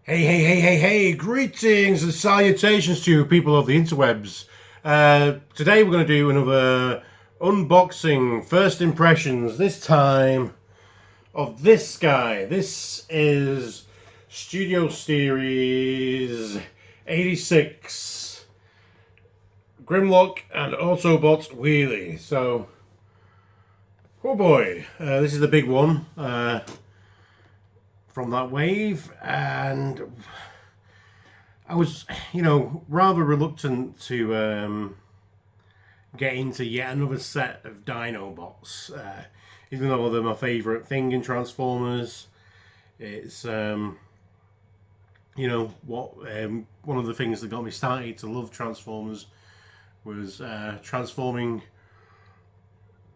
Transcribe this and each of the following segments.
Hey, greetings and salutations to you people of the interwebs. Today we're going to do another unboxing, first impressions, this time of this guy. This is Studio Series 86 Grimlock and Autobot Wheelie. So, oh boy, this is the big one. From that wave, and I was, rather reluctant to get into yet another set of Dinobots, even though they're my favourite thing in Transformers. It's one of the things that got me started to love Transformers was transforming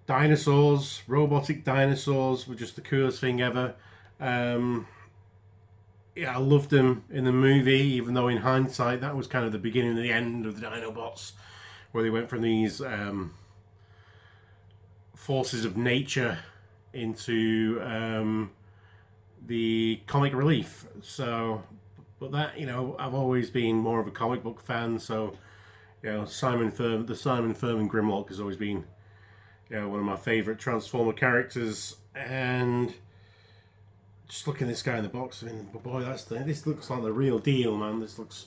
dinosaurs. Robotic dinosaurs were just the coolest thing ever. Yeah, I loved them in the movie, even though in hindsight that was kind of the beginning and the end of the Dinobots, where they went from these forces of nature into the comic relief. So, but that, I've always been more of a comic book fan, so, the Simon Furman Grimlock has always been, one of my favourite Transformer characters. And just looking at this guy in the box, I mean, boy, this looks like the real deal, man. This looks,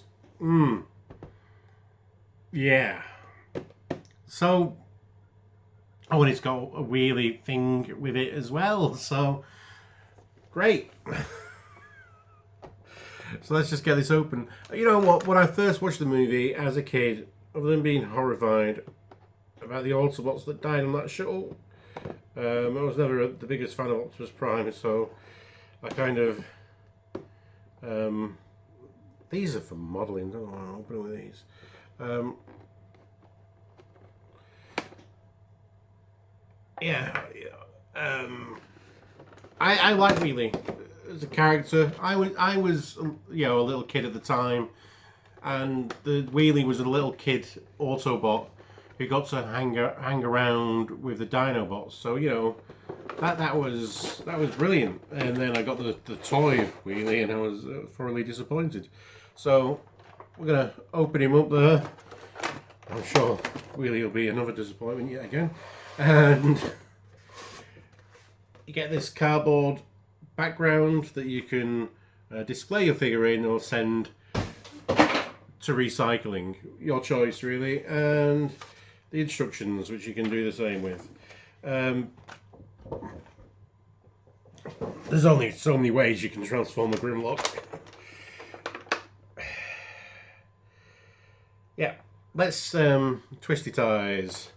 yeah. So, and it's got a wheelie thing with it as well. So, great. So let's just get this open. You know what? When I first watched the movie as a kid, other than being horrified about the Autobots that died on that shuttle, I was never the biggest fan of Optimus Prime, so I kind of, these are for modelling, don't want to open with these. I like Wheelie as a character. I was a little kid at the time, and the Wheelie was a little kid Autobot who got to hang around with the Dinobots. So that was brilliant. And then I got the toy Wheelie, and I was thoroughly disappointed. So we're gonna open him up there. I'm sure Wheelie will be another disappointment yet again. And you get this cardboard background that you can display your figure in or send to recycling, your choice really. And the instructions, which you can do the same with. There's only so many ways you can transform a Grimlock. Yeah, let's twisty ties.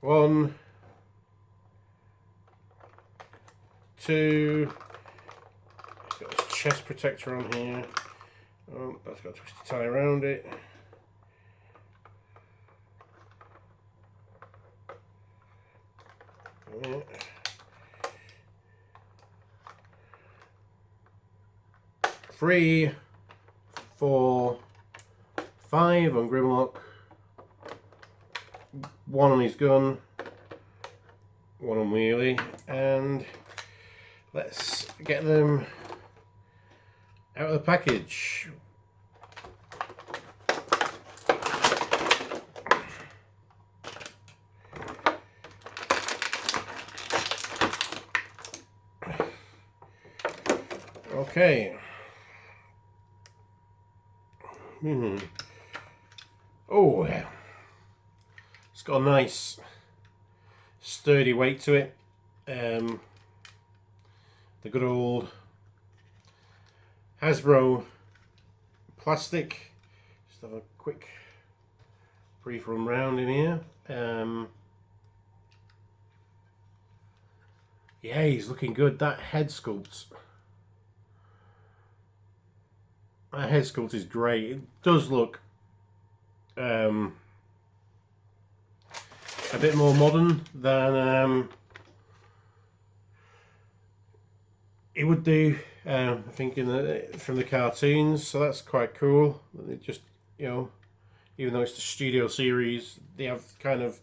1, 2. It's got a chest protector on here. Oh, that's got a twisty tie around it. Yeah. 3, 4, 5 on Grimlock. 1 on his gun. 1 on Wheelie. And let's get them out of the package. Okay. Oh, it's got a nice sturdy weight to it. The good old Hasbro plastic. Just have a quick brief run round in here. Yeah, he's looking good. That head sculpt. That head sculpt is great. It does look a bit more modern than it would do, I think, from the cartoons. So that's quite cool. It just, even though it's the Studio Series, they have kind of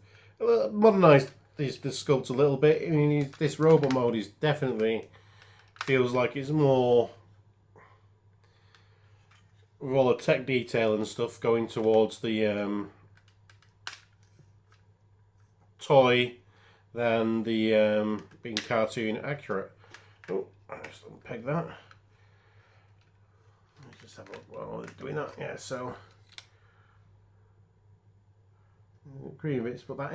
modernised the sculpt a little bit. I mean, this robot mode is definitely feels like it's more with all the tech detail and stuff going towards the toy than the being cartoon accurate. Oh, I just unpeg that. Let's just have a look while they're doing that. Yeah, so green bits, but that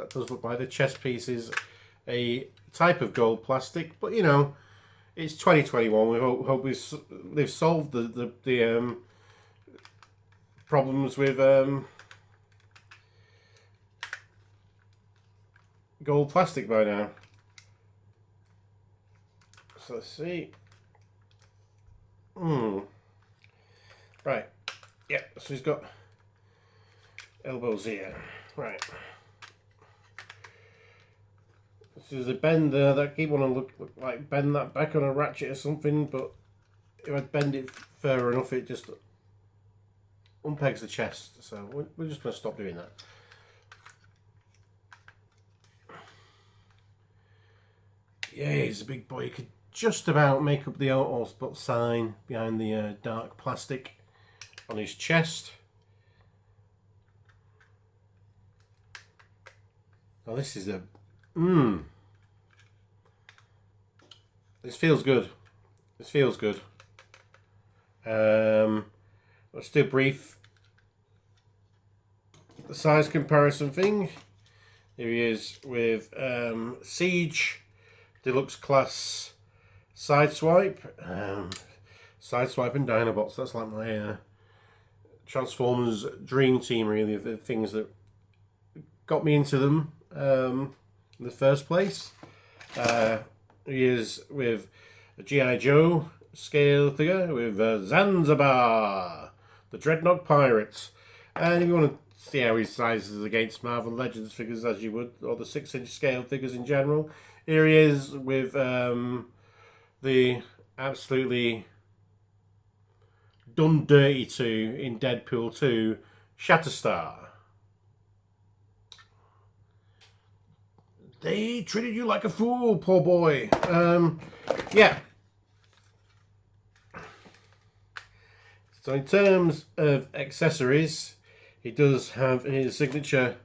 does look like the chest piece is a type of gold plastic, but you know, it's 2021. We hope they've solved the problems with gold plastic by now. So let's see. Right. Yeah. So he's got elbows here. Right. There's a bend there that I keep wanting to look like bend that back on a ratchet or something, but if I bend it further enough, it just unpegs the chest. So we're just going to stop doing that. Yeah, he's a big boy. He could just about make up the Autospot sign behind the dark plastic on his chest. Now this is a this feels good. This feels good. Let's do a brief the size comparison thing. Here he is with Siege Deluxe Class Sideswipe. Sideswipe and Dinobots. That's like my Transformers dream team, really, the things that got me into them in the first place. He is with a G.I. Joe scale figure with Zanzibar, the Dreadnought Pirates. And if you want to see how he sizes against Marvel Legends figures, as you would, or the 6-inch scale figures in general, here he is with the absolutely done dirty to in Deadpool 2, Shatterstar. They treated you like a fool, poor boy. Yeah. So in terms of accessories, he does have his signature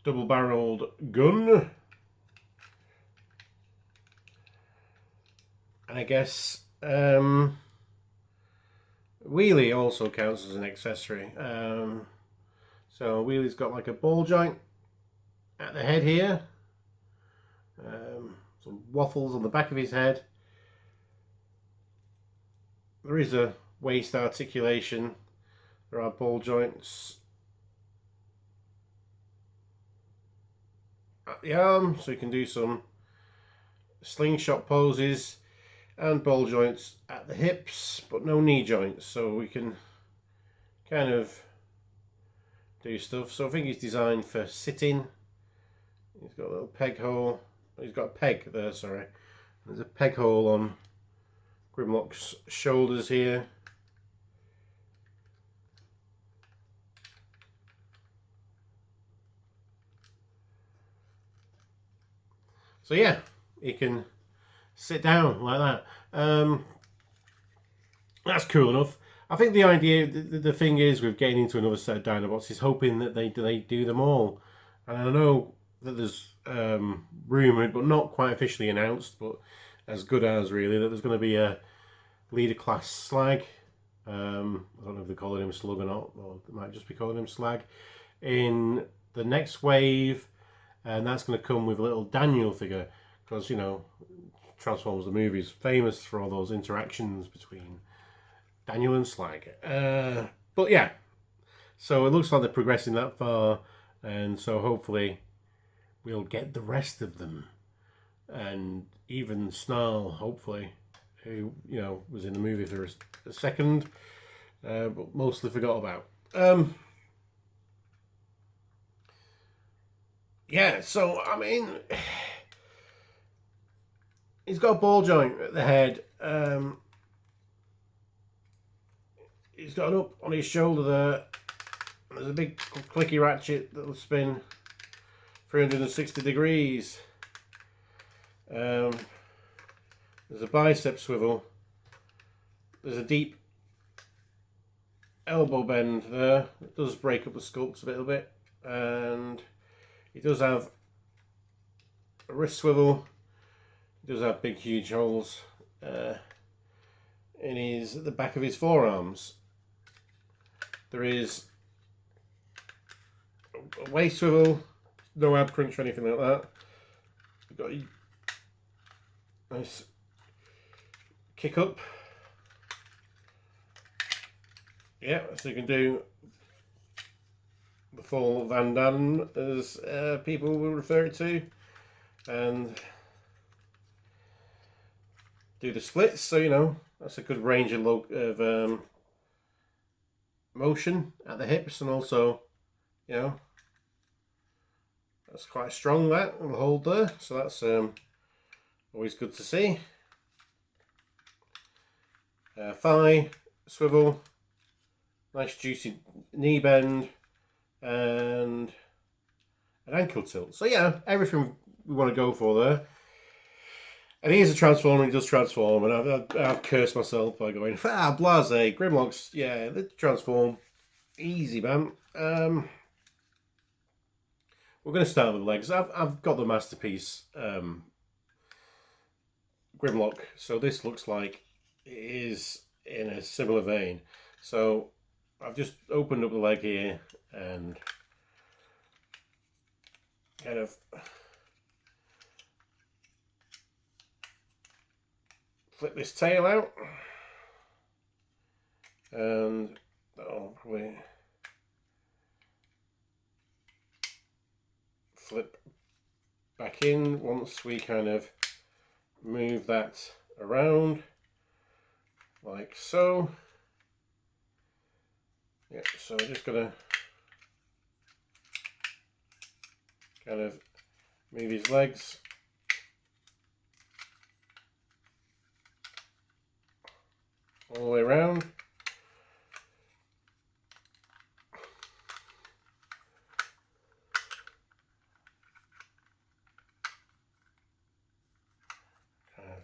double-barreled gun. And I guess wheelie also counts as an accessory. So wheelie's got like a ball joint at the head here. Some waffles on the back of his head. There is a waist articulation. There are ball joints at the arm, so you can do some slingshot poses, and ball joints at the hips, but no knee joints, so we can kind of do stuff. So I think he's designed for sitting. He's got a little peg hole. He's got a peg there, sorry. There's a peg hole on Grimlock's shoulders here. So yeah, he can sit down like that. That's cool enough. I think the idea, the thing is with getting into another set of Dinobots is hoping that they do them all. And I know that there's rumoured, but not quite officially announced, but as good as really, that there's going to be a leader class Slag. I don't know if they're calling him Slug or not, or they might just be calling him Slag, in the next wave, and that's going to come with a little Daniel figure, because, you know, Transformers the movie is famous for all those interactions between Daniel and Slag. But yeah, so it looks like they're progressing that far, and so hopefully we'll get the rest of them, and even Snarl, hopefully, who, you know, was in the movie for a second, but mostly forgot about. Yeah, so I mean, he's got a ball joint at the head. He's got an up on his shoulder there. There's a big clicky ratchet that'll spin 360 degrees. There's a bicep swivel. There's a deep elbow bend there. It does break up the sculpt a little bit, and he does have a wrist swivel. He does have big, huge holes in the back of his forearms. There is a waist swivel, no ab crunch or anything like that. You've got a nice kick up. Yeah, so you can do the full Van Damme, as people will refer it to, and do the splits. So you know that's a good range of motion at the hips, and also you know that's quite strong, that will hold there. So that's always good to see. Thigh swivel. Nice juicy knee bend and an ankle tilt. So yeah, everything we want to go for there. And he is a transformer, he does transform, and I've cursed myself by going, blase, Grimlocks, yeah, they transform. Easy, man. We're going to start with legs. I've got the Masterpiece Grimlock, so this looks like it is in a similar vein. So I've just opened up the leg here and kind of flip this tail out, and that'll probably flip back in once we kind of move that around like so. Yeah, so I'm just gonna kind of move his legs all the way around. Kind of,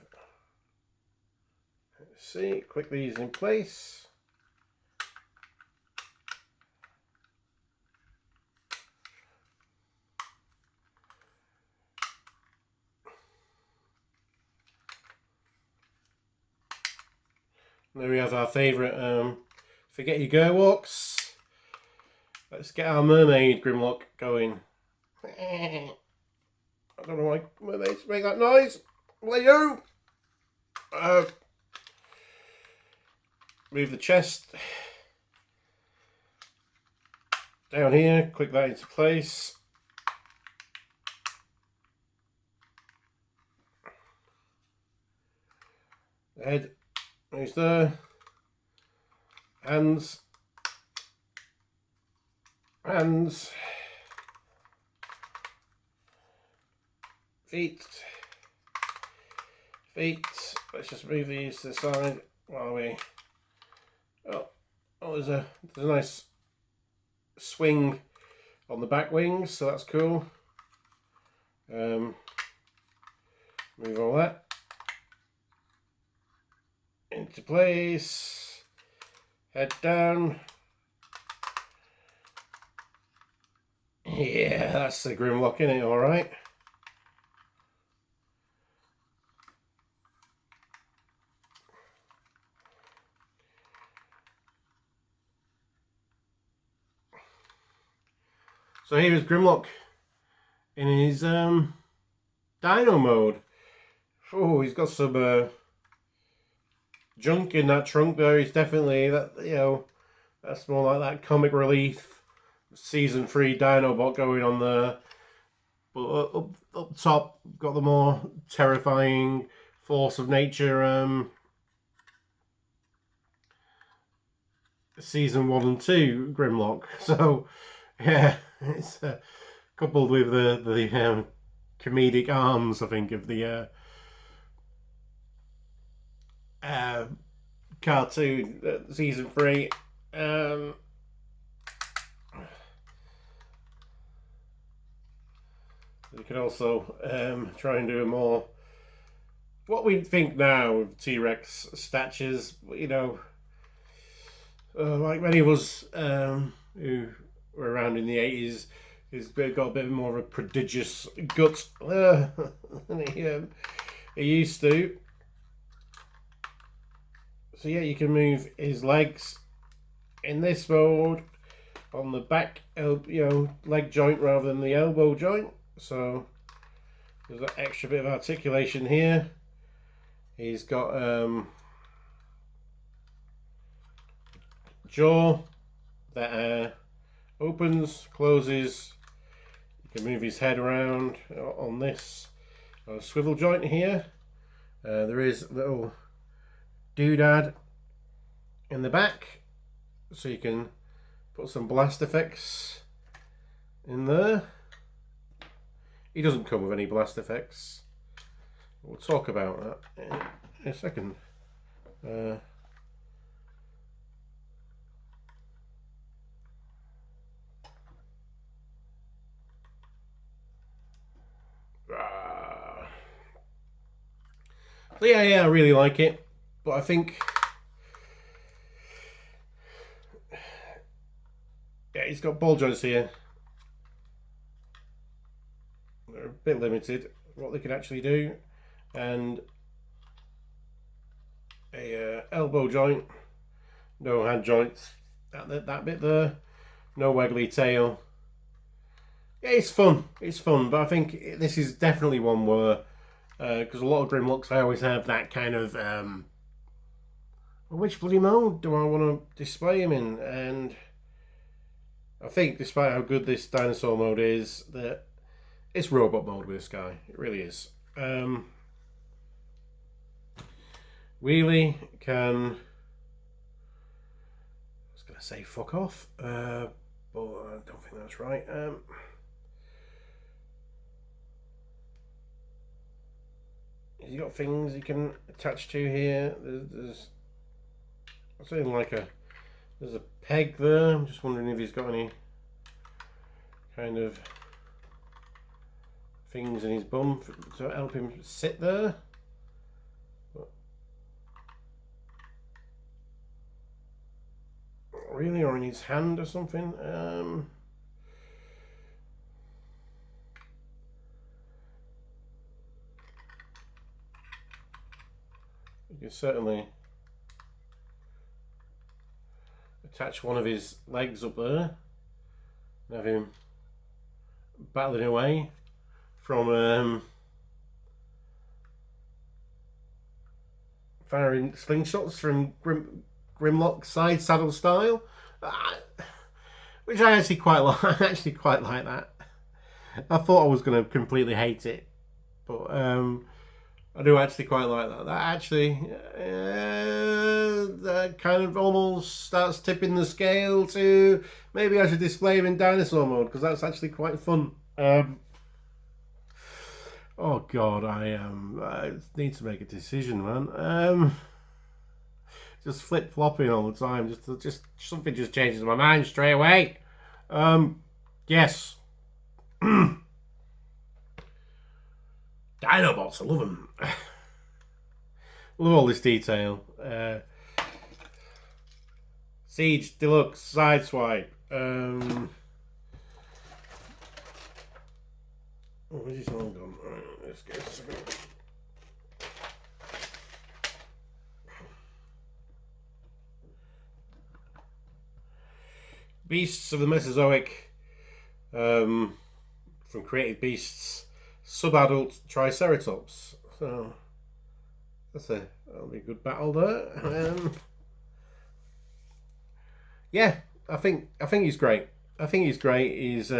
let's see, click these in place. There we have our favourite Forget Your Go walks. Let's get our mermaid Grimlock going. I don't know why mermaids make that noise. What are you? Move the chest down here, click that into place. The head is there. Hands. Feet. Let's just move these to the side while we. Oh, there's a nice swing on the back wings, so that's cool. Move all that into place. Head down. Yeah, that's the Grimlock in it, all right. So here is Grimlock in his Dino Mode. Oh, he's got some junk in that trunk there. He's definitely that, you know, that's more like that comic relief season 3 Dinobot going on there. But up top, got the more terrifying force of nature season 1 and 2 Grimlock. So yeah, it's coupled with the comedic arms, I think, of the cartoon season 3. You can also try and do a more what we think now of T-Rex statures, you know, like many of us who were around in the 80s, he's got a bit more of a prodigious gut than he used to. So yeah, you can move his legs in this mode on the back, leg joint rather than the elbow joint. So there's that extra bit of articulation here. He's got jaw that opens, closes. You can move his head around on this swivel joint here. There is a little doodad in the back, so you can put some blast effects in there. He doesn't come with any blast effects. We'll talk about that in a second. So yeah, I really like it, but I think it's got ball joints here. They're a bit limited what they can actually do, and a elbow joint, no hand joints. That bit there, no waggly tail. Yeah, it's fun, but I think this is definitely one where, because a lot of Grimlocks, I always have that kind of, which bloody mode do I want to display him in? And I think, despite how good this dinosaur mode is, that it's robot mode with this guy. It really is. Wheelie can, I was going to say fuck off, but I don't think that's right. He's got things he can attach to here. There's something like there's a peg there. I'm just wondering if he's got any kind of things in his bum to help him sit there. But really, or in his hand or something. You can certainly attach one of his legs up there and have him battling away from firing slingshots from Grimlock side saddle style, which I actually quite like. I actually quite like that. I thought I was going to completely hate it, but I do actually quite like that. That actually that kind of almost starts tipping the scale to maybe I should display him in dinosaur mode, because that's actually quite fun. Oh god, I need to make a decision, man. Just flip flopping all the time. Just something just changes my mind straight away. Yes. Dinobots, I love them. Love all this detail. Siege Deluxe Sideswipe. Oh, where's this all gone? Right, let's go. Beasts of the Mesozoic, from Creative Beasts, Subadult Triceratops. So that'll be a good battle there. Yeah, I think he's great. I think he's great. He's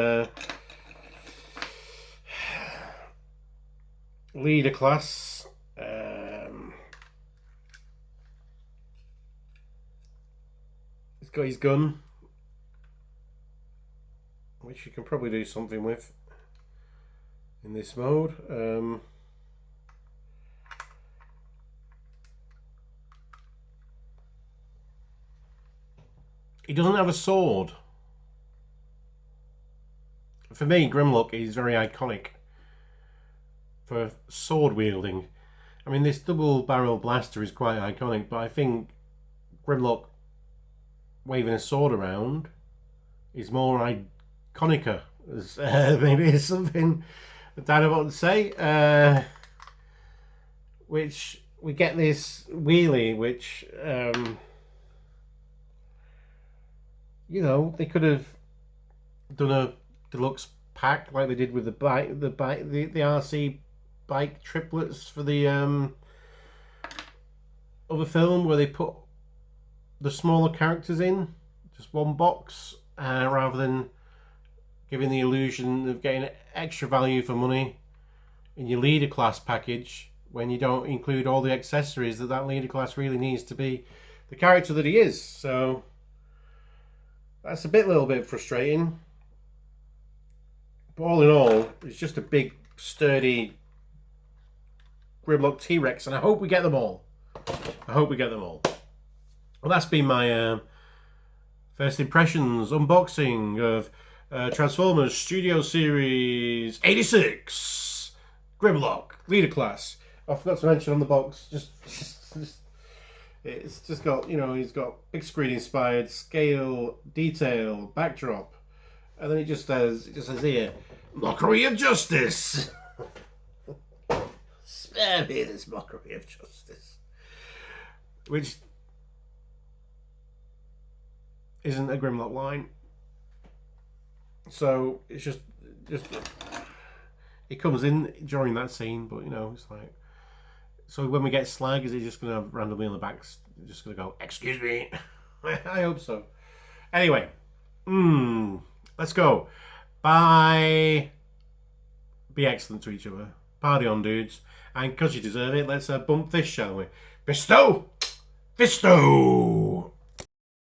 leader class. He's got his gun, which you can probably do something with in this mode. He doesn't have a sword. For me, Grimlock is very iconic for sword wielding. I mean, this double barrel blaster is quite iconic, but I think Grimlock waving a sword around is more iconica. Maybe it's something Dinobot would say. Which we get this wheelie, which you know, they could have done a deluxe pack like they did with the RC bike triplets for the other film, where they put the smaller characters in just one box, rather than giving the illusion of getting extra value for money in your leader class package when you don't include all the accessories that leader class really needs to be the character that he is. So that's a little bit frustrating. But all in all, it's just a big, sturdy Grimlock T-Rex, and I hope we get them all. I hope we get them all. Well, that's been my first impressions unboxing of Transformers Studio Series 86 Grimlock Leader Class. I forgot to mention on the box, it's just got, you know, he's got big screen inspired scale, detail, backdrop, and then it just says here, mockery of justice. Spare me this mockery of justice, which isn't a Grimlock line. So it's just it comes in during that scene, but you know, it's like, so when we get Slag, is he just going to randomly on the back, just going to go, excuse me? I hope so. Anyway, let's go. Bye. Be excellent to each other. Party on, dudes. And because you deserve it, let's bump this, shall we? Fisto! Fisto!